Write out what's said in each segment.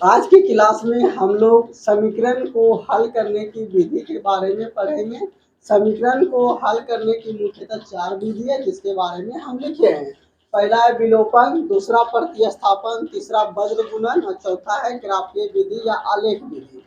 आज की क्लास में हम लोग समीकरण को हल करने की विधि के बारे में पढ़ेंगे। समीकरण को हल करने की मुख्यतः 4 विधि है जिसके बारे में हम लिखे हैं। पहला है विलोपन, दूसरा प्रतिस्थापन, तीसरा वज्र गुणन और चौथा है ग्राफीय विधि या आलेख विधि।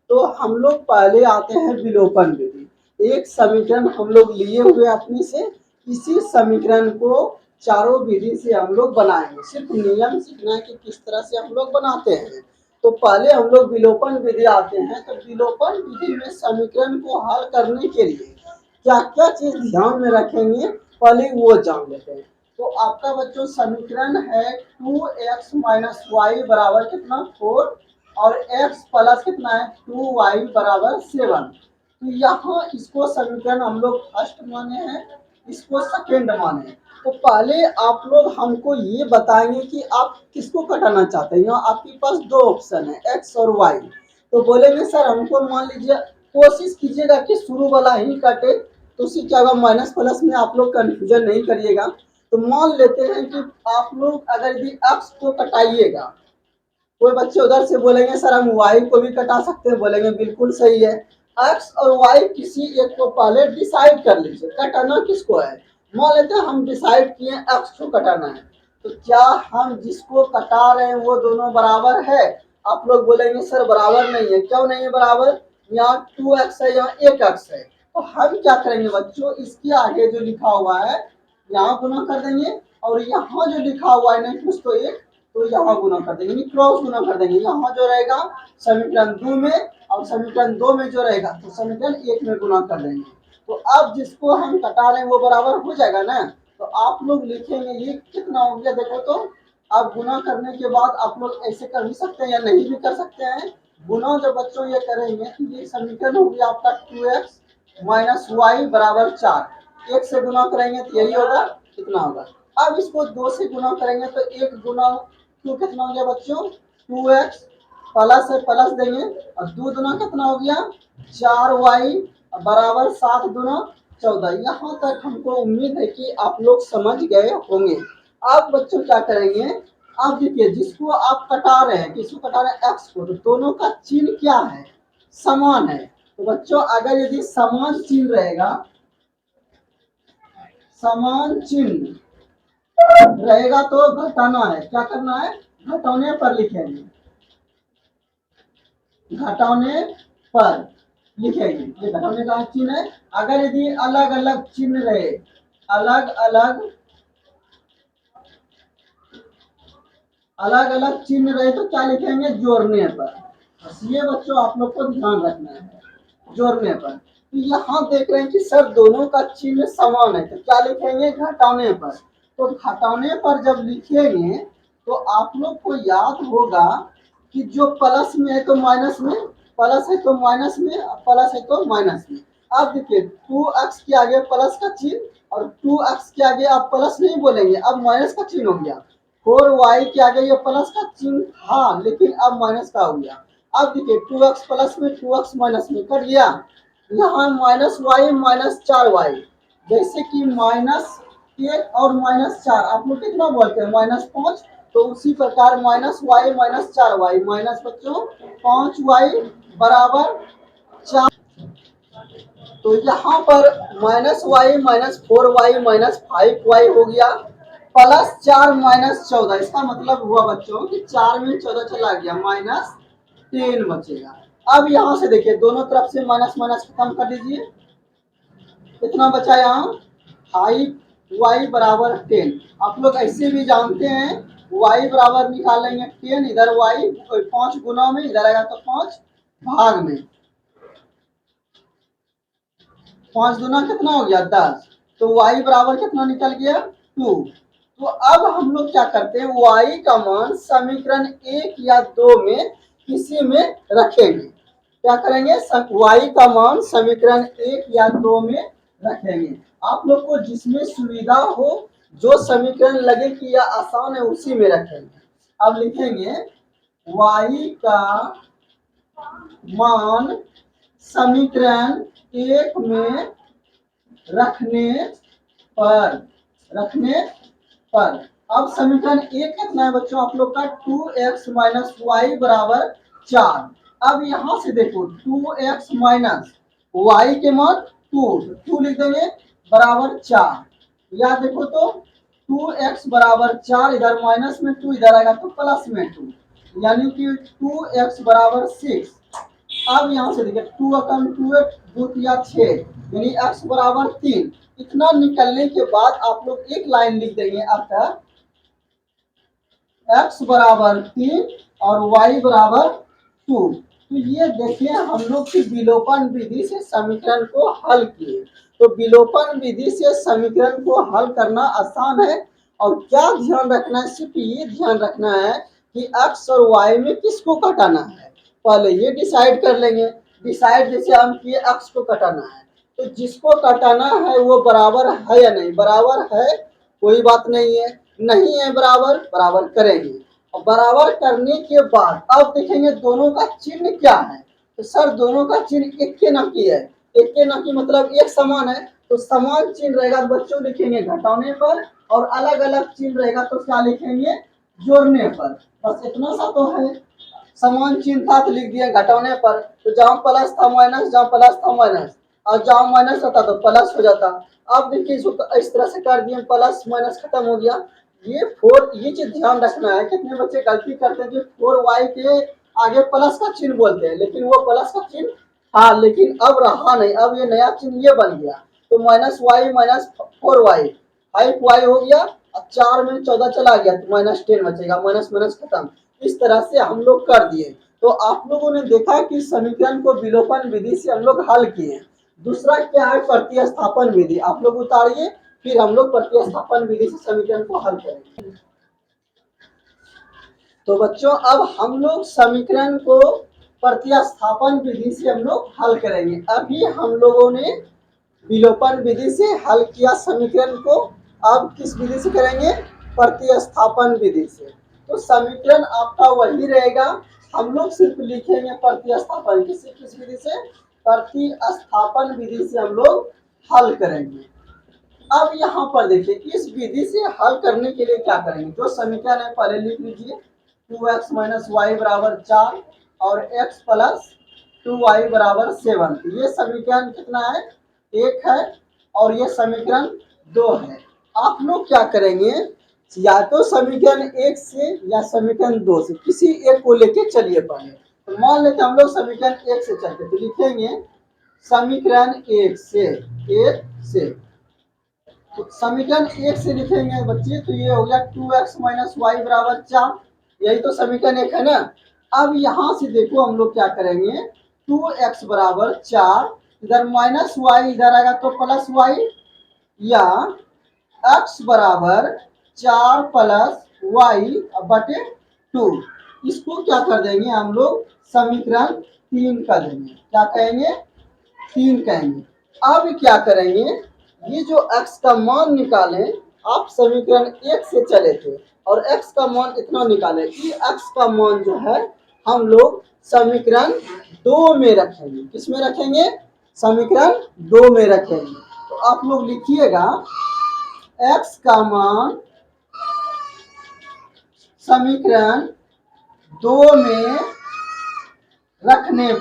तो हम लोग पहले आते हैं विलोपन विधि। एक समीकरण हम लोग लिए हुए अपने से, इसी समीकरण को चारों विधि से हम लोग बनाएंगे। सिर्फ नियम सीखना है कि किस तरह से हम लोग बनाते हैं। तो पहले हम लोग विलोपन विधि आते हैं। तो विलोपन विधि में समीकरण को हल करने के लिए क्या क्या चीज ध्यान में रखेंगे पहले वो जान लेते हैं। तो आपका बच्चों समीकरण है 2x माइनस वाई बराबर कितना 4 और x प्लस कितना है 2y बराबर 7। तो यहाँ इसको समीकरण हम लोग फर्स्ट माने हैं, इसको सेकेंड माने। तो पहले आप लोग हमको ये बताएंगे कि आप किसको कटाना चाहते हैं। यहाँ आपके पास दो ऑप्शन है x और y। तो बोलेंगे सर हमको मान लीजिए, कोशिश कीजिएगा कि शुरू वाला ही कटे। तो उससे क्या होगा, माइनस प्लस में आप लोग कंफ्यूजन नहीं करिएगा। तो मान लेते हैं कि आप लोग अगर यदि x को कटाइएगा, कोई बच्चे उधर से बोलेंगे सर हम y को भी कटा सकते हैं, बोलेंगे बिल्कुल सही है। x और y किसी एक को पहले डिसाइड कर लीजिए, कटाना किसको है। मान लेते हैं हम डिसाइड किए x को कटाना है। तो क्या हम जिसको कटा रहे हैं वो दोनों बराबर है। आप लोग बोलेंगे सर बराबर नहीं है। क्यों नहीं है बराबर, यहाँ 2x है, यहाँ 1x है। तो हम क्या करेंगे बच्चों, इसके आगे जो लिखा हुआ है यहाँ गुना कर देंगे, और यहाँ जो लिखा हुआ है नहीं कुछ तो एक, तो यहाँ गुना कर देंगे, क्रॉस गुना कर देंगे। यहाँ जो रहेगा समीकरण 2 में और समीकरण 2 में जो रहेगा तो समीकरण 1 में गुना कर देंगे। तो अब जिसको हम कटा रहे हैं वो बराबर हो जाएगा ना। तो आप लोग लिखेंगे ये कितना हो गया, देखो तो आप गुना करने के बाद आप लोग ऐसे कर भी सकते हैं या नहीं भी कर सकते हैं। गुना जब बच्चों ये करेंगे तो ये समीकरण हो गया आपका 2x माइनस वाई बराबर 4। 1 से गुना करेंगे तो यही होगा, कितना होगा। अब इसको 2 से गुना करेंगे तो 1 गुना 2 कितना हो गया बच्चों 2x, प्लस है प्लस देंगे और 2 दुना कितना हो गया 4y बराबर 7 दुना 14। यहाँ तक हमको उम्मीद है कि आप लोग समझ गए होंगे। अब बच्चों क्या करेंगे, अब देखिए जिसको आप कटा रहे हैं, किसको कटा रहे हैं x को, तो दोनों का चिन्ह क्या है, समान है। तो बच्चों अगर यदि समान चिन्ह रहेगा, समान चिन्ह रहेगा तो घटाना है। क्या करना है, घटाने पर लिखेंगे, घटाने पर लिखेंगे। ये घटाने का चिन्ह है। अगर यदि अलग अलग चिन्ह रहे, अलग अलग चिन्ह रहे तो क्या लिखेंगे, जोड़ने पर। बस ये बच्चों आप लोग को ध्यान रखना है, जोड़ने पर। तो यहाँ देख रहे हैं कि सर दोनों का चिन्ह समान है, तो क्या लिखेंगे, घटाने पर। तो घटाने पर जब लिखेंगे तो आप लोग को याद होगा कि जो प्लस में है तो माइनस में, प्लस है तो माइनस में, प्लस है तो माइनस में। अब देखिए 2x के आगे प्लस का चिन्ह और 2x के आगे आप प्लस नहीं बोलेंगे, अब माइनस का चिन्ह हो गया। 4y के आगे ये प्लस का चिन्ह था लेकिन अब माइनस का हो गया। अब देखिए 2x प्लस में 2x माइनस में कर गया, यहाँ माइनस वाई माइनस 4y। जैसे कि माइनस 1 और माइनस 4 आप लोग कितना बोलते हैं -5, तो उसी प्रकार minus Y minus 4y minus बच्चों 5y बराबर 4। तो यहाँ पर minus Y minus 4y minus 5y हो गया, प्लस 4 माइनस 14। इसका मतलब हुआ बच्चों कि 4 में 14 चला गया, -10 बचेगा। अब यहाँ से देखिए दोनों तरफ से माइनस माइनस खत्म कर दीजिए, कितना बचा यहाँ 5y बराबर 10। आप लोग ऐसे भी जानते हैं y बराबर निकाल लेंगे 10, इधर y 5 गुना में, इधर आएगा तो 5 भाग में, 5 दुना कितना हो गया 10। तो y बराबर कितना निकल गया 2। तो अब हम लोग क्या करते हैं, y का मान समीकरण 1 या 2 में किसी में रखेंगे। क्या करेंगे, y का मान समीकरण 1 या 2 में रखेंगे। आप लोग को जिसमें सुविधा हो, जो समीकरण लगे कि यह आसान है उसी में रखेंगे। अब लिखेंगे y का मान समीकरण 1 में रखने पर अब समीकरण एक कितना है बच्चों आप लोग का 2x माइनस वाई बराबर 4। अब यहां से देखो 2x माइनस वाई के मान 2 लिख देंगे बराबर 4। या देखो तो 2x बराबर 4, इधर माइनस में 2 इधर आएगा तो प्लस में 2, यानी कि 2x बराबर 6। अब यहाँ से देखिए 2 एकम 2 2 या 6, यानी x बराबर 3। इतना निकलने के बाद आप लोग एक लाइन लिख देंगे अतः x बराबर 3 और y बराबर 2। तो ये देखिए हम लोग की विलोपन विधि से समीकरण को हल किए। तो विलोपन विधि से समीकरण को हल करना आसान है। और क्या ध्यान रखना है, सिर्फ ये ध्यान रखना है कि x और y में किसको घटाना है, पहले ये डिसाइड कर लेंगे। डिसाइड जैसे हम किए x को घटाना है, तो जिसको घटाना है वो बराबर है या नहीं, बराबर है कोई बात नहीं है, नहीं है बराबर, बराबर करेंगे। और बराबर करने के बाद अब देखेंगे दोनों का चिन्ह क्या है। तो सर दोनों का चिन्ह एक के ना की है, एक के ना की मतलब एक समान है, तो समान चिन्ह रहेगा तो बच्चों लिखेंगे घटाने पर, और अलग अलग चिन्ह रहेगा तो क्या लिखेंगे जोड़ने पर। बस इतना सा तो है। समान चिन्ह था तो लिख दिया घटाने पर, तो जहाँ प्लस था माइनस, जहाँ प्लस था माइनस, और जहाँ माइनस होता तो प्लस हो जाता। अब देखिए इसको इस तरह से कर दिए, प्लस माइनस खत्म हो गया। ये 4, ये चीज ध्यान रखना है। कितने बच्चे गलती करते हैं कि 4y के आगे प्लस का चिन्ह बोलते हैं, लेकिन वो प्लस का चिन्ह हाँ, लेकिन अब रहा नहीं, अब ये नया चिन्ह ये बन गया। तो minus Y minus 4y, 5y हो गया, अब 4 में 14 चला गया तो माइनस 10 बचेगा, माइनस माइनस खत्म। इस तरह से हम लोग कर दिए। तो आप लोगों ने देखा कि समीकरण को विलोपन विधि से हम लोग हल किए। दूसरा क्या है प्रतिस्थापन विधि, आप लोग उतारिए, फिर हम लोग प्रतिस्थापन विधि से समीकरण को हल करेंगे। तो बच्चों अब हम लोग समीकरण को प्रतिस्थापन विधि से हम लोग हल करेंगे। अभी हम लोगों ने विलोपन विधि से हल किया समीकरण को, अब किस विधि से करेंगे, प्रतिस्थापन विधि से। तो समीकरण आपका वही रहेगा, हम लोग सिर्फ लिखेंगे प्रतिस्थापन, किस विधि से, प्रतिस्थापन विधि से हम लोग हल करेंगे। अब यहाँ पर देखिए इस विधि से हल करने के लिए क्या करेंगे, जो समीकरण है पहले लिख लीजिए 2x माइनस वाई बराबर 4 और x प्लस 2y बराबर 7। ये समीकरण कितना है, 1 है, और ये समीकरण 2 है। आप लोग क्या करेंगे, या तो समीकरण 1 से या समीकरण 2 से किसी एक को लेके चलिए पहले। तो मान लेते हम लोग समीकरण 1 से चलते, तो लिखेंगे समीकरण 1 से तो समीकरण 1 से लिखेंगे बच्चे, तो ये हो गया 2x माइनस वाई बराबर 4, यही तो समीकरण 1 है ना। अब यहाँ से देखो हम लोग क्या करेंगे, 2x बराबर 4, इधर माइनस वाई इधर आएगा तो प्लस वाई, या x बराबर 4 प्लस वाई बटे 2, इसको क्या कर देंगे हम लोग समीकरण 3 कर देंगे। क्या कहेंगे, 3 कहेंगे। अब क्या करेंगे, ये जो x का मान निकाले, आप समीकरण 1 से चले थे और x का मान इतना निकाले, ये x का मान जो है हम लोग समीकरण 2 में रखेंगे। किस में रखेंगे, समीकरण 2 में रखेंगे। तो आप लोग लिखिएगा x का मान समीकरण 2 में रखने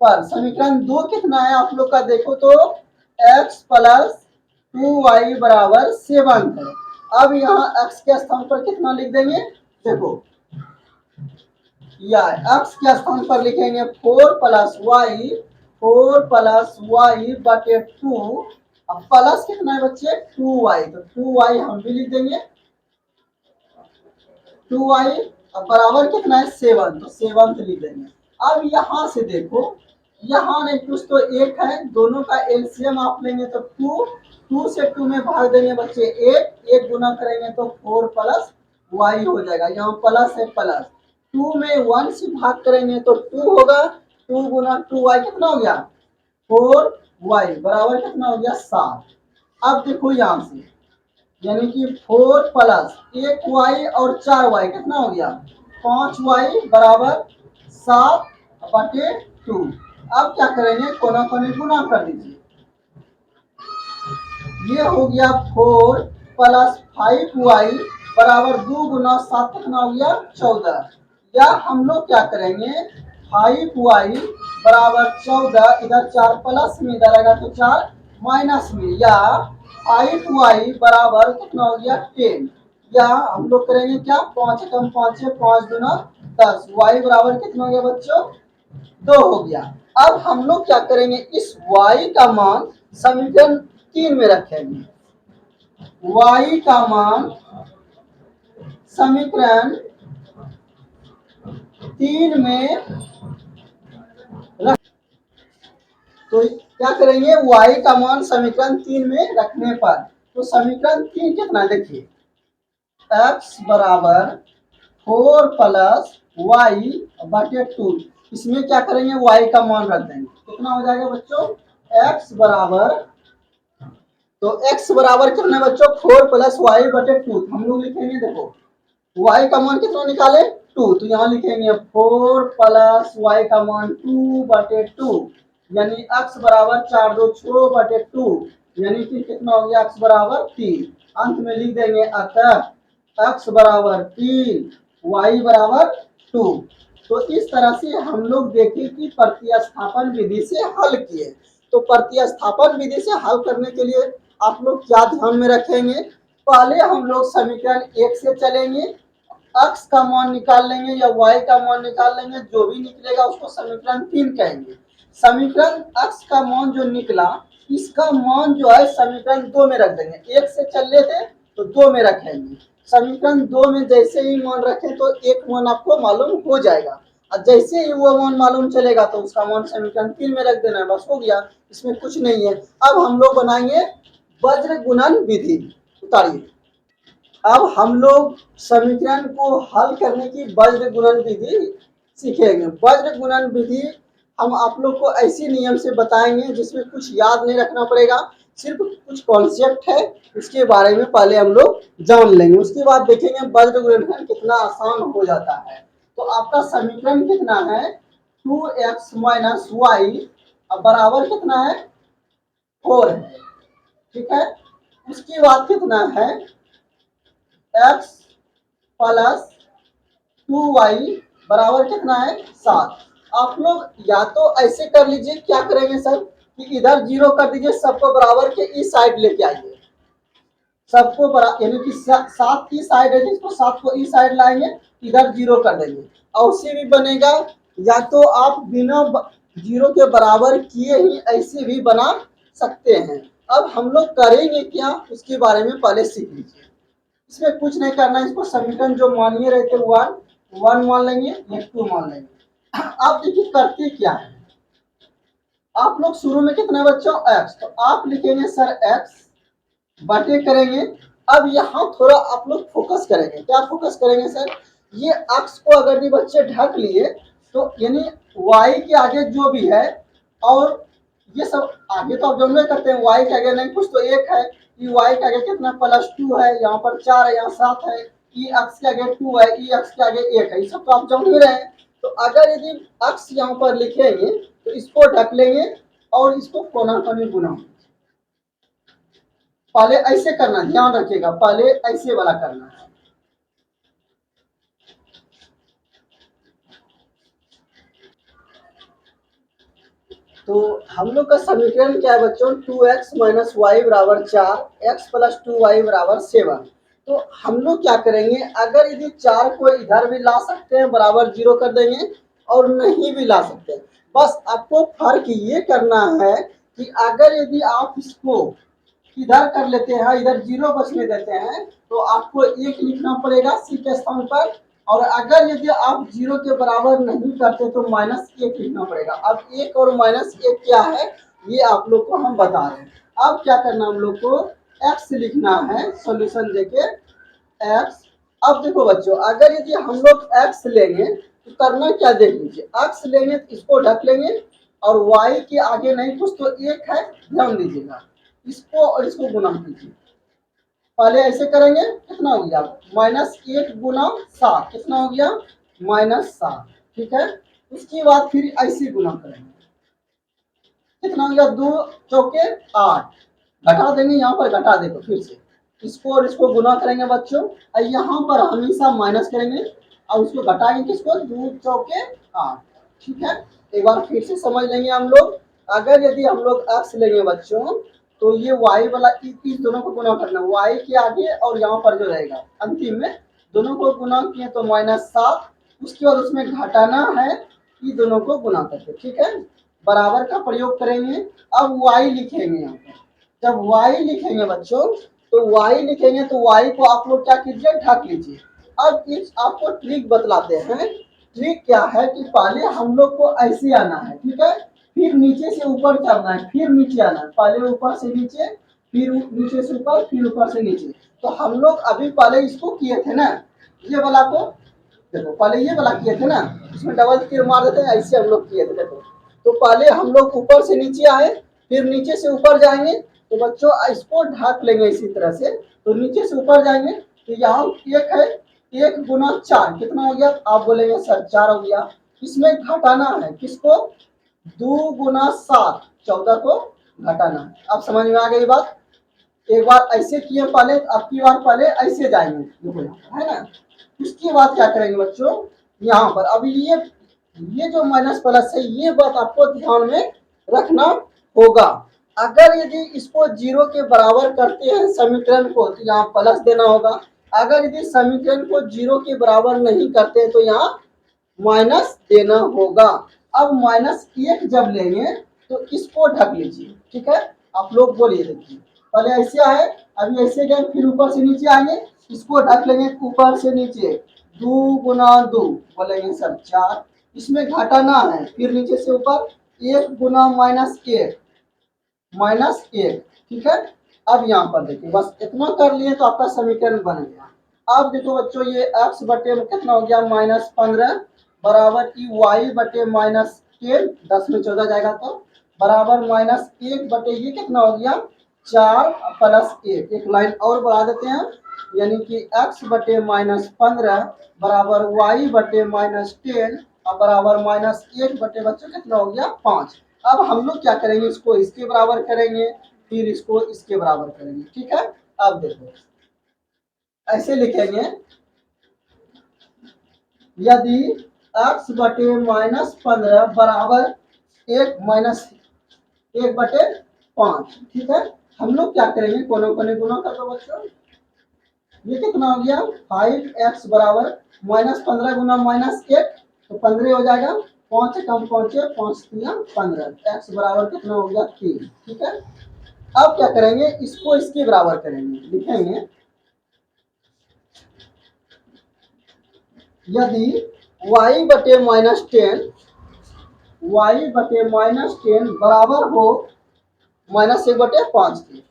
पर समीकरण 2 कितना है आप लोग का देखो तो x प्लस 2y बराबर 7 है। अब यहाँ x के स्थान पर कितना लिख देंगे, देखो या x के स्थान पर लिखेंगे 4 प्लस वाई बटे 2। अब प्लस कितना है बच्चे 2y, तो 2y हम भी लिख देंगे 2y, अब बराबर कितना है 7, तो 7 लिख देंगे। अब यहाँ से देखो, यहाँ नहीं कुछ तो 1 है, दोनों का एलसीएम आप लेंगे तो 2 से 2 में भाग देंगे बच्चे 1 गुना करेंगे तो 4 प्लस वाई हो जाएगा, यहाँ प्लस है प्लस, 2 में 1 से भाग करेंगे तो 2 होगा, 2 गुना 2y कितना हो गया 4y बराबर कितना हो गया 7। अब देखो यहाँ से यानी कि 4 प्लस 1y और 4y कितना हो गया 5y बराबर 7 बटे 2। अब क्या करेंगे, कोना कोने गुना कर दीजिए, ये हो गया 4 प्लस 5y बराबर 2 गुना 7 कितना हो गया 14। या हम लोग क्या करेंगे 5y बराबर 14, इधर 4 प्लस में इधर आएगा तो 4 माइनस में, या 5y बराबर कितना हो गया 10। या हम लोग करेंगे क्या 5 कम 5 है 5 गुना 10, y बराबर कितना हो गया बच्चों 2 हो गया। अब हम लोग क्या करेंगे इस y का मान समीकरण 3 में रखेंगे। y का मान समीकरण 3 में रख, तो क्या करेंगे y का मान समीकरण 3 में रखने पर, तो समीकरण 3 कितना देखिए x बराबर 4 प्लस वाई बटे 2, इसमें क्या करेंगे y का मान रख देंगे, कितना हो जाएगा बच्चों x बराबर, तो x बराबर कितना बच्चों 4 प्लस वाई बटे 2, हम लोग लिखेंगे देखो y का मान कितना निकाले 2, तो यहाँ लिखेंगे 4 प्लस वाई का मान 2 बटे 2, यानी x बराबर 4 2 6 बटे 2, यानी कि कितना हो गया x बराबर 3। अंत में लिख देंगे अतः x बराबर 3 y बराबर 2। तो इस तरह से हम लोग देखें कि प्रतिस्थापन विधि से हल किए। तो प्रतिस्थापन विधि से हल करने के लिए आप लोग क्या ध्यान में रखेंगे, पहले हम लोग समीकरण 1 से चलेंगे, x का मान निकाल लेंगे या y का मान निकाल लेंगे, जो भी निकलेगा उसको समीकरण 3 कहेंगे। समीकरण x का मान जो निकला इसका मान जो है समीकरण 2 में रख देंगे, 1 से चल रहे थे तो 2 में रखेंगे। समीकरण 2 में जैसे ही मान रखें तो एक मान आपको मालूम हो जाएगा, और जैसे ही वो मान मालूम चलेगा तो उसका मान समीकरण 3 में रख देना है, बस हो गया, इसमें कुछ नहीं है। अब हम लोग बनाएंगे वज्र गुणन विधि, उतारिए। अब हम लोग समीकरण को हल करने की वज्र गुणन विधि सीखेंगे। वज्र गुणन विधि हम आप लोग को ऐसी नियम से बताएंगे जिसमें कुछ याद नहीं रखना पड़ेगा, सिर्फ कुछ कॉन्सेप्ट है उसके बारे में पहले हम लोग जान लेंगे, उसके बाद देखेंगे वज्र गुणनखंड कितना आसान हो जाता है। तो आपका समीकरण कितना है 2x माइनस वाई बराबर कितना है 4 है, ठीक है। उसके बाद कितना है x प्लस 2y बराबर कितना है 7। आप लोग या तो ऐसे कर लीजिए, क्या करेंगे सर कि इधर 0 कर दीजिए, सबको बराबर के इस साइड लेके आइए, सबको बराबर यानी कि 7 की साइड है जिसको 7 को इस साइड लाएंगे, इधर 0 कर देंगे, और उससे भी बनेगा। या तो आप बिना 0 के बराबर किए ही ऐसे भी बना सकते हैं। अब हम लोग करेंगे क्या उसके बारे में पहले सीख लीजिए। इसमें कुछ नहीं करना है, इसको समीकरण जो मानिए रहते 1 मान लेंगे या 2 मान लेंगे। आप देखिए करते क्या है, आप लोग शुरू में कितना बच्चों x, तो आप लिखेंगे सर x बटे करेंगे। अब यहाँ थोड़ा आप लोग फोकस करेंगे, क्या फोकस करेंगे सर, ये x को अगर भी बच्चे ढक लिए तो यानी y के आगे जो भी है, और ये सब आगे तो आप जानते करते हैं y के आगे नहीं कुछ तो 1 है, ई y के आगे कितना +2 है, यहाँ पर 4 है, यहाँ 7 है, ई x के आगे 2 है, ई x के आगे 1 है, ये सब तो आप जान ही रहे हैं। तो अगर यदि x यहाँ पर लिखेंगे तो इसको ढक लेंगे और इसको कोना कोनी गुना, पहले ऐसे करना, ध्यान रखिएगा पहले ऐसे वाला करना है। तो हम लोग का समीकरण क्या है बच्चों 2x माइनस वाई बराबर 4, x प्लस 2y बराबर 7। तो हम लोग क्या करेंगे, अगर यदि 4 को इधर भी ला सकते हैं बराबर 0 कर देंगे, और नहीं भी ला सकते हैं, बस आपको फर्क ये करना है कि अगर यदि आप इसको इधर कर लेते हैं, इधर 0 बचने देते हैं, तो आपको 1 लिखना पड़ेगा सी के स्थान पर, और अगर यदि आप 0 के बराबर नहीं करते तो -1 लिखना पड़ेगा। अब 1 और -1 क्या है ये आप लोग को हम बता रहे हैं। अब क्या करना हम लोग को x लिखना है, सॉल्यूशन देके x। अब देखो बच्चों अगर यदि हम लोग x लेंगे तो करना क्या देख लीजिए, x लेंगे तो इसको ढक लेंगे, और y के आगे नहीं कुछ तो 1 है, ध्यान दीजिएगा, इसको और इसको गुना कीजिए। पहले ऐसे करेंगे कितना हो गया -1 गुना 7, कितना हो गया -7, ठीक है। उसके बाद फिर ऐसे गुना करेंगे, कितना हो गया 2 चौके 8 घटा देंगे, यहाँ पर घटा देखो फिर से इसको और इसको गुना करेंगे बच्चों, और यहाँ पर हमेशा माइनस करेंगे और उसको घटाएंगे किसको, 2 चौके 8। ठीक है, एक बार फिर से समझ लेंगे हम लोग। अगर यदि हम लोग x लेंगे बच्चों, तो ये y वाला इस दोनों को गुना करना, y के आगे और यहाँ पर जो रहेगा अंतिम में दोनों को गुना किए तो -7, उसके बाद उसमें घटाना है ये दोनों को गुना करके। ठीक है, बराबर का प्रयोग करेंगे। अब y लिखेंगे यहाँ पर, जब y लिखेंगे बच्चों, तो y लिखेंगे तो y को आप लोग क्या कीजिए, ढक लीजिए। अब इस आपको ट्रिक बतलाते हैं। ट्रिक क्या है कि पहले हम लोग को ऐसे आना है, ठीक है, फिर नीचे से ऊपर चलना है, फिर नीचे आना है, पहले ऊपर से नीचे, फिर नीचे से ऊपर, फिर ऊपर से नीचे। तो हम लोग अभी पहले इसको किए थे ना, ये वाला को देखो, पहले ये वाला किए थे ना, इसमें डबल तीर मार देते हैं, ऐसे हम लोग किए थे देखो। तो पहले हम लोग ऊपर से नीचे आए, फिर नीचे से ऊपर जाएंगे। तो बच्चों इसको ढक लेंगे इसी तरह से, तो नीचे से ऊपर जाएंगे तो यहाँ एक है, 1 गुना 4 कितना हो गया, आप बोलेंगे सर 4 हो गया। इसमें घटाना है किसको, 2 गुना 7 14 को घटाना है। अब समझ में आ गई बात। एक बार ऐसे किए पहले, अब की बार पहले ऐसे जाएंगे, देखो यहाँ है ना। उसके बाद क्या करेंगे बच्चों, यहाँ पर अभी ये जो माइनस प्लस है, ये बात आपको ध्यान में रखना होगा। अगर यदि इसको 0 के बराबर करते हैं समीकरण को, तो यहाँ प्लस देना होगा। अगर यदि समीकरण को 0 के बराबर नहीं करते तो यहाँ माइनस देना होगा। अब -1 जब लेंगे तो इसको ढक लीजिए। ठीक है, आप लोग बोलिए, देखिए पहले ऐसे आए, अभी ऐसे गए, फिर ऊपर से नीचे आएंगे, इसको ढक लेंगे ऊपर से नीचे, 2 गुना 2 बोलेंगे सर 4। इसमें घटाना है, फिर नीचे से ऊपर, 1 गुना -1 ठीक है। अब यहाँ पर देखिए, बस इतना कर लिए तो आपका समीकरण बन गया। अब देखो बच्चों, ये x बटे में कितना हो गया, -15 बराबर की y बटे -10, 10 में 14 जाएगा तो बराबर -1 बटे ये कितना हो गया, 4 + 1। एक लाइन और बढ़ा देते हैं, यानी कि x बटे -15 बराबर y बटे -10 और बराबर -1 बटे बच्चों कितना हो गया, 5। अब हम लोग क्या करेंगे, इसको इसके बराबर करेंगे, फिर इसको इसके बराबर करेंगे। ठीक है, अब देखो ऐसे लिखेंगे, यदि x बटे -15 बराबर 1 बटे 5। ठीक है, हम लोग क्या करेंगे, कोने कोने गुना कर दो बच्चों। ये कितना हो गया, 5x बराबर -15 गुना -1 तो 15 हो जाएगा, 5 कम पहुंचे 5 3 15, x बराबर कितना हो गया 3। ठीक है, अब क्या करेंगे, इसको इसके बराबर करेंगे, लिखेंगे यदि y बटे -10 बराबर हो -1 बटे 5 के,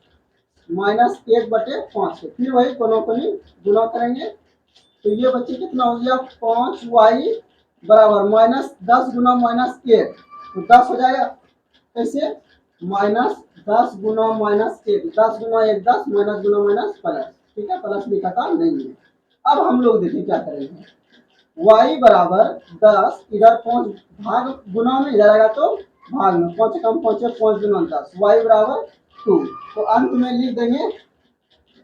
-1 बटे 5 के, फिर वही कोनों कोनी गुना करेंगे। तो ये बच्चे कितना हो गया, 5y बराबर -10 गुना -1 तो 10 हो जाएगा। कैसे, -10 गुना -1, 10 गुना 1 10, माइनस गुना माइनस प्लस। ठीक है, प्लस लिखा था नहीं है। अब हम लोग देखिए क्या करेंगे, y बराबर 10, इधर 5 भाग गुना में, इधर आएगा तो भाग में, 5 कम पहुंचे 5 गुना 10, y बराबर 2। तो अंत में लिख देंगे,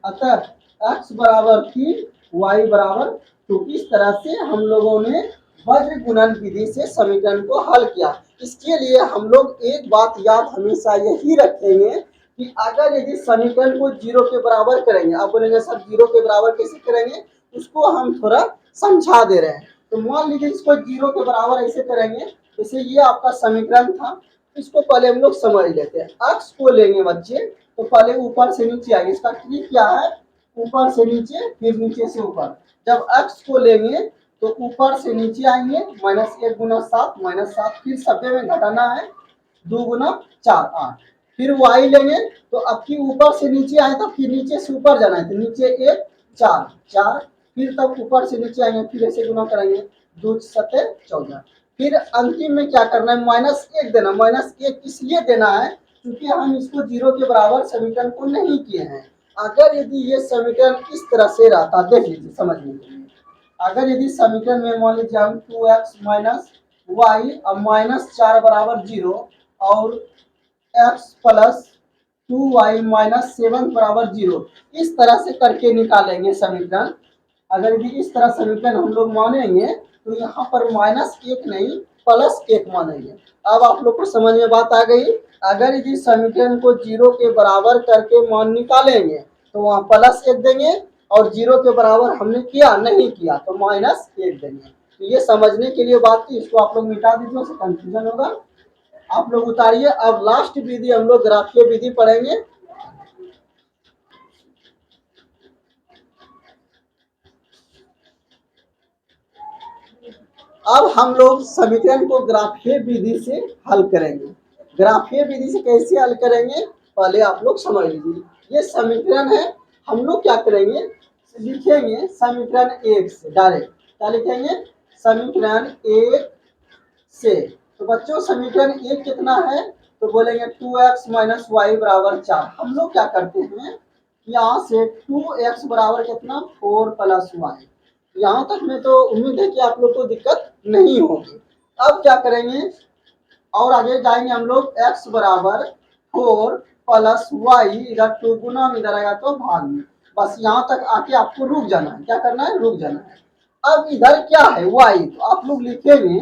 अतः x बराबर 3 y बराबर 2। इस तरह से हम लोगों ने वज्र गुणन विधि से समीकरण को हल किया। इसके लिए हम लोग एक बात याद हमेशा यही रखेंगे कि अगर यदि समीकरण को 0 के बराबर करेंगे, आप बोलेंगे सर 0 के बराबर कैसे करेंगे, उसको हम थोड़ा समझा दे रहे हैं। तो मान लीजिए इसको 0 के बराबर ऐसे करेंगे, जैसे ये आपका समीकरण था, इसको पहले हम लोग समझ लेते हैं। x को लेंगे बच्चे, तो पहले ऊपर से नीचे आएंगे, इसका ट्रिक क्या है, ऊपर से नीचे फिर नीचे से ऊपर। जब x को लेंगे तो ऊपर से नीचे आएंगे, -1 गुना 7 -7, फिर सब्जे में घटाना है, 2 गुना 4 8। फिर y लेंगे तो अब की ऊपर से नीचे आए तो फिर नीचे से ऊपर जाना है, तो नीचे 1 4 4, फिर तब ऊपर से नीचे आएंगे, फिर ऐसे गुना करेंगे, 2 7 14। फिर अंतिम में क्या करना है, -1 देना। -1 इसलिए देना है क्योंकि हम इसको 0 के बराबर समीकरण को नहीं किए हैं। अगर यदि ये समीकरण इस तरह से रहता, देख लीजिए समझने के लिए, अगर यदि समीकरण में मान लीजिए हम 2x माइनस वाई और -4 बराबर 0 और x प्लस 2y माइनस 7 बराबर 0, इस तरह से करके निकालेंगे समीकरण। अगर यदि इस तरह समीकरण हम लोग मानेंगे तो यहाँ पर -1 नहीं +1 मानेंगे। अब आप लोग को समझ में बात आ गई। अगर यदि समीकरण को 0 के बराबर करके मान निकालेंगे तो वहाँ +1 देंगे, और 0 के बराबर हमने किया नहीं किया तो -1 देंगे। तो ये समझने के लिए बात थी, इसको आप लोग मिटा दीजिए, उससे कंफ्यूजन होगा। आप लोग उतारिए। अब लास्ट विधि हम लोग ग्राफीय विधि पढ़ेंगे। अब हम लोग समीकरण को ग्राफीय विधि से हल करेंगे। ग्राफीय विधि से कैसे हल करेंगे पहले आप लोग समझ लीजिए। ये समीकरण है, हम लोग क्या करेंगे, लिखेंगे समीकरण 1 से डायरेक्ट। क्या लिखेंगे, समीकरण 1 से। तो बच्चों समीकरण 1 कितना है, तो बोलेंगे 2x माइनस वाई बराबर 4। हम लोग क्या करते हैं, यहाँ से 2x बराबर कितना 4 + y। यहाँ तक में तो उम्मीद है कि आप लोग को दिक्कत नहीं होगी। अब क्या करेंगे, और आगे जाएंगे हम लोग, x बराबर 4 + y, इधर 2 गुना में इधर आएगा तो भाग में। बस यहाँ तक आके आपको रुक जाना है। क्या करना है, रुक जाना है। अब इधर क्या है y, तो आप लोग लिखेंगे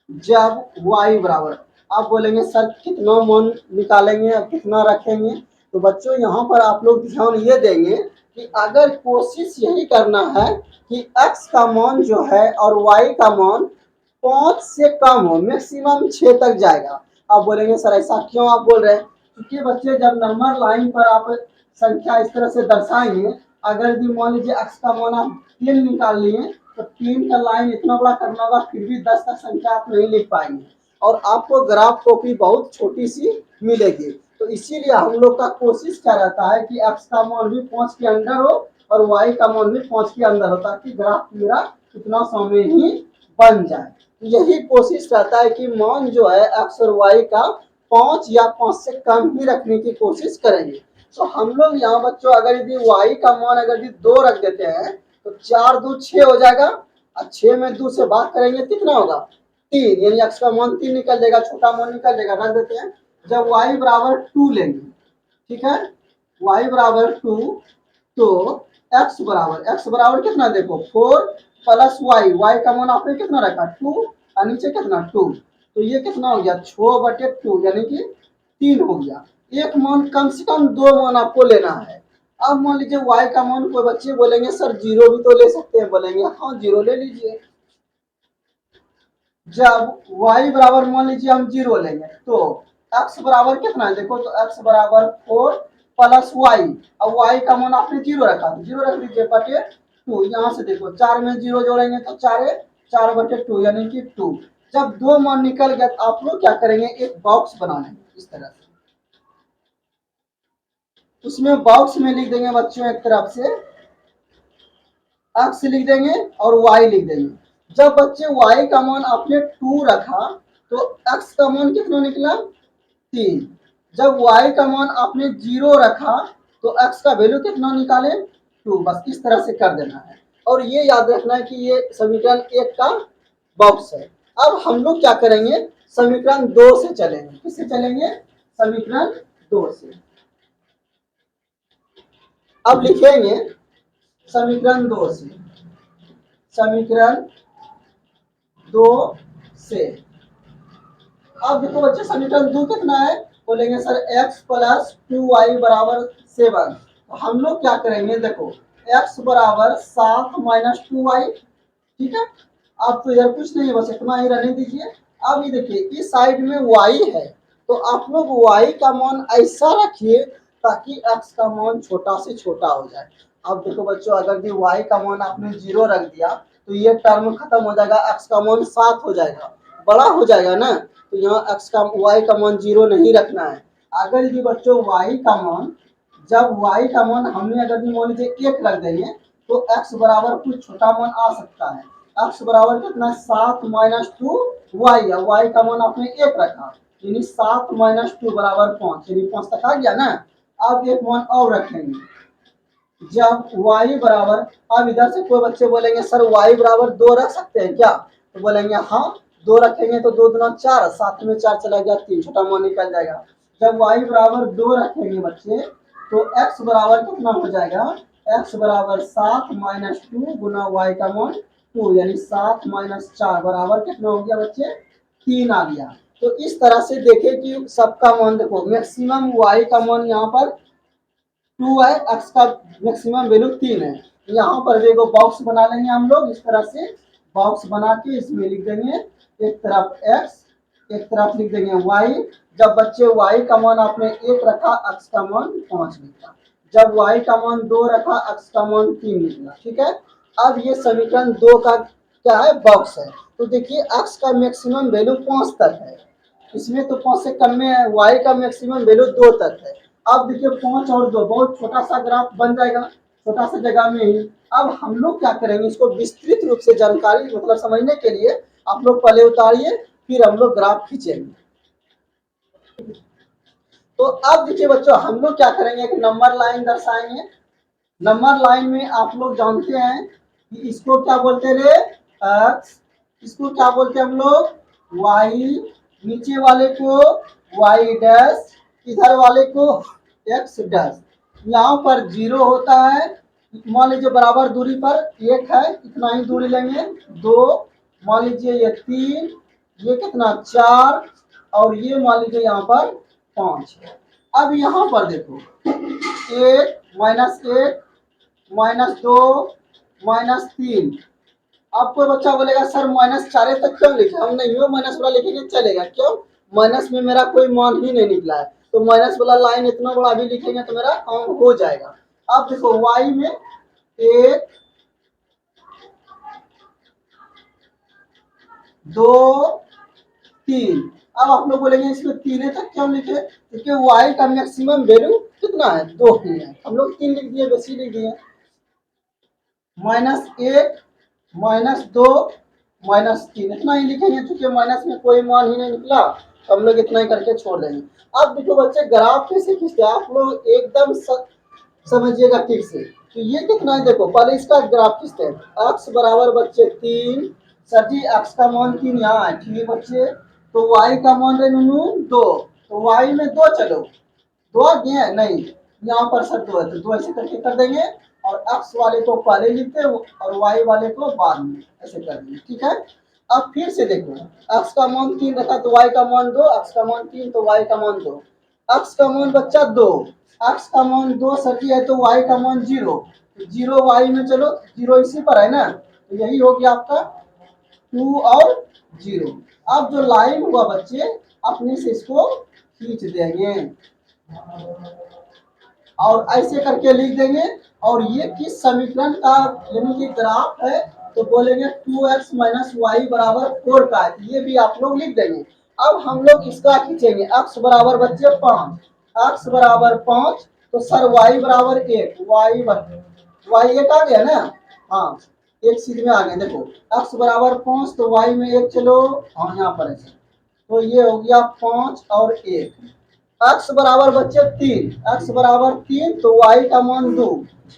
जब y बराबर, आप बोलेंगे सर कितना मान निकालेंगे और कितना रखेंगे। तो बच्चों यहाँ पर आप लोग ध्यान ये देंगे कि अगर कोशिश यही करना है कि x का मान जो है और y का मान 5 से कम हो, मैक्सिमम 6 तक जाएगा। आप बोलेंगे सर ऐसा क्यों आप बोल रहे हैं, क्योंकि बच्चे जब नंबर लाइन पर आप संख्या इस तरह से दर्शाएंगे, अगर यदि मान लीजिए x का मान आप 3 निकाल लिए तो 3 का लाइन इतना बड़ा करना होगा, फिर भी 10 तक संख्या आप नहीं लिख पाएंगे और आपको ग्राफ कॉपी बहुत छोटी सी मिलेगी। तो इसीलिए हम लोग का कोशिश क्या रहता है कि x का मान भी 5 के अंदर हो और y का मान भी 5 के अंदर हो, ताकि ग्राफ मेरा इतना समय ही बन जाए। यही कोशिश रहता है कि मान जो है x और y का 5 या 5 से कम ही रखने की कोशिश करेंगे। तो हम लोग यहाँ बच्चों अगर यदि y का मान अगर यदि 2 रख देते हैं तो 4 2 6 हो जाएगा, और 6 में 2 से भाग करेंगे कितना होगा 3, यानी x का मान 3 निकल जाएगा, छोटा मान निकल जाएगा, रख देते हैं। जब y बराबर 2 लेंगे, ठीक है, y बराबर 2, तो x बराबर कितना देखो 4 + y का मान आपने कितना रखा 2 और नीचे कितना 2, तो ये कितना हो गया 6/2 यानी कि 3 हो गया। एक मान कम से कम 2 मान आपको लेना है। अब मान लीजिए y का मान, कोई बच्चे बोलेंगे सर 0 भी तो ले सकते हैं, बोलेंगे हाँ 0 ले लीजिए। जब y बराबर मान लीजिए हम 0 लेंगे तो x बराबर कितना है देखो, तो x बराबर 4 + y, अब y का मान आपने 0 रखा तो 0 रख लीजिए बटे 2। यहाँ से देखो 4 में 0 जोड़ेंगे तो 4/2 यानी कि 2। जब 2 मान निकल गया तो आप लोग क्या करेंगे, एक बॉक्स बना लेंगे इस तरह से। उसमें बॉक्स में लिख देंगे बच्चों, एक तरफ से x लिख देंगे और y लिख देंगे। जब बच्चे y का मान आपने 2 रखा तो x का मान कितना निकला 3। जब y का मान आपने 0 रखा तो x का वैल्यू कितना निकाले 2। बस इस तरह से कर देना है, और ये याद रखना है कि ये समीकरण 1 का बॉक्स है। अब हम लोग क्या करेंगे, समीकरण 2 से चलेंगे। किससे चलेंगे, समीकरण 2 से। अब लिखेंगे समीकरण 2 से, समीकरण 2 से। अब देखो बच्चे समीकरण 2 कितना है, बोलेंगे सर x + 2y बराबर 7। तो हम लोग क्या करेंगे, देखो x बराबर 7 - 2y, ठीक है। अब तो इधर कुछ नहीं, बस इतना ही रहने दीजिए। अब ये देखिए इस साइड में y है, तो आप लोग y का मान ऐसा रखिए ताकि x का मान छोटा से छोटा हो जाए। अब देखो बच्चों अगर भी y का मान आपने 0 रख दिया तो ये टर्म खत्म हो जाएगा, x का मान 7 हो जाएगा, बड़ा हो जाएगा ना। तो यहाँ y का मान 0 नहीं रखना है। अगर यदि बच्चों y का मान, जब y का मान हमने अगर मान लीजिए 1 रख देंगे तो x बराबर कुछ छोटा मान आ सकता है। x बराबर कितना 7 - 2y, y का मान आपने 1 रखा यानी 7 - 2 बराबर 5, यानी 5 तक आ गया ना। अब एक मान और रखेंगे, जब y बराबर, अब इधर से कोई बच्चे बोलेंगे सर y बराबर 2 रख सकते हैं क्या, तो बोलेंगे हाँ 2 रखेंगे तो 2 दूना 4, 7 में 4 चला गया 3, छोटा मान निकल जाएगा। जब y बराबर 2 रखेंगे बच्चे तो x बराबर कितना हो जाएगा, x बराबर 7 माइनस 2 गुना y का मान 2, यानी 7 माइनस 4 बराबर कितना हो गया बच्चे, 3 आ गया। तो इस तरह से देखें कि सबका मान देखो, मैक्सिमम y का मान यहाँ पर 2 है, x का मैक्सिमम वैल्यू 3 है। यहाँ पर देखो बॉक्स बना लेंगे हम लोग, इस तरह से बॉक्स बना के इसमें लिख देंगे एक तरफ x, एक तरफ लिख देंगे y। जब बच्चे y का मान आपने 1 रखा, x का मान 5 निकला। जब y का मान 2 रखा, x का मान 3 निकला। ठीक है, अब ये समीकरण 2 का क्या है, बॉक्स है। तो देखिए x का मैक्सिमम वैल्यू 5 तक है, इसमें तो 5 से कम में है, y का मैक्सिमम वैल्यू 2 तक है। अब देखिए 5 और 2 बहुत छोटा सा ग्राफ बन जाएगा, छोटा सा जगह में ही। अब हम लोग क्या करेंगे, इसको विस्तृत रूप से जानकारी मतलब समझने के लिए आप लोग पहले उतारिए, फिर हम लोग ग्राफ खींचेंगे। तो अब देखिए बच्चों, हम लोग क्या करेंगे, एक नंबर लाइन दर्शाएंगे। नंबर लाइन में आप लोग जानते हैं कि इसको क्या बोलते रे, x, इसको क्या बोलते हैं हम लोग, y, नीचे वाले को y डैश, इधर वाले को x डैश। यहाँ पर 0 होता है, मान लीजिए बराबर दूरी पर 1 है, इतना ही दूरी लेंगे। 2, मान लीजिए ये 3, ये कितना 4, और ये मान लीजिए यहाँ पर 5। अब यहाँ पर देखो 1 माइनस 1 माइनस 2 माइनस 3। अब कोई बच्चा बोलेगा सर माइनस 4 तक क्यों लिखे, हम नहीं हो माइनस वाला लिखेंगे चलेगा, क्यों, माइनस में मेरा कोई मान ही नहीं निकला है, तो माइनस वाला लाइन इतना बड़ा भी लिखेंगे तो मेरा काम हो जाएगा। अब देखो y में 1 2 3। अब आप लोग बोलेंगे इसमें 3 तक क्यों लिखे, क्योंकि y का मैक्सिमम वैल्यू कितना है, 2 ही है, हम लोग 3 लिख दिए, बेसी लिख दिए। माइनस 1 माइनस 2 माइनस 3, इतना ही लिखेंगे, क्योंकि माइनस में कोई मान ही नहीं निकला, तो हम लोग इतना ही करके छोड़ देंगे। अब देखो बच्चे ग्राफ कैसे खींचते हैं, आप लोग एकदम समझिएगा ठीक से। तो ये कितना है देखो, पहले इसका ग्राफ खींचते हैं। x बराबर बच्चे 3, सर जी x का मान 3 यहाँ है, ठीक है बच्चे, तो y का मान है 2, तो y में 2 चलो, 2 दिए नहीं, यहाँ पर सर 2 है, तो 2 ऐसे करके कर देंगे, और x वाले को पहले लिखते हैं और y वाले को बाद में, ऐसे कर देंगे। ठीक है, अब फिर से देखो, x का मान 3 रखा तो y का मान 2, x का मान 3 तो y का मान 2, x का मान बच्चा 2, x का मान 2 सर जी है, तो y का मान 0, 0 y में चलो, 0 इसी पर है ना, तो यही हो गया आपका 2 और 0। अब जो लाइन हुआ बच्चे, अपने से इसको खींच देंगे और ऐसे करके लिख देंगे। और ये किस समीकरण का यानी कि ग्राफ है, तो बोलेंगे 2x माइनस वाई बराबर 4 का है, ये भी आप लोग लिख देंगे। अब हम लोग इसका खींचेंगे, x बराबर बच्चे 5, x बराबर 5, तो सर y बराबर 1, y 1 आ गया ना, हाँ एक सीध में आ गया। देखो x बराबर 5 तो y में 1 चलो, हाँ यहाँ पर ऐसे, तो ये हो गया 5 और 1। x बराबर बच्चे 3, x बराबर 3 तो y का मान 2,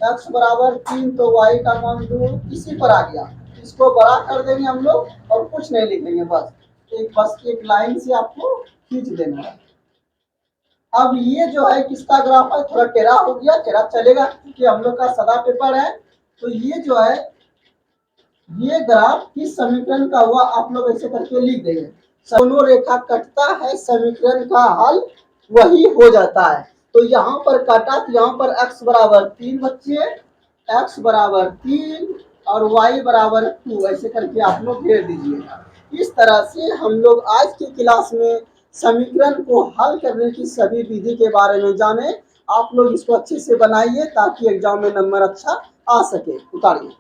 x बराबर 3 तो y का मान 2, इसी पर आ गया। इसको बड़ा कर देंगे हम लोग और कुछ नहीं लिखेंगे, बस एक लाइन से आपको खींच देना है। अब ये जो है किसका ग्राफ है, थोड़ा टेढ़ा हो गया, टेढ़ा चलेगा क्योंकि हम लोग का सदा पेपर है। तो ये जो है ये ग्राफ किस समीकरण का हुआ, आप लोग ऐसे करके लिख देंगे। दोनों रेखा कटता है, समीकरण का हल वही हो जाता है। तो यहाँ पर काटा तो यहाँ पर x बराबर 3 बच्चे, x बराबर 3 और y बराबर 2, ऐसे करके आप लोग घेर दीजिएगा। इस तरह से हम लोग आज की क्लास में समीकरण को हल करने की सभी विधि के बारे में जाने। आप लोग इसको अच्छे से बनाइए ताकि एग्जाम में नंबर अच्छा आ सके। उतारिए।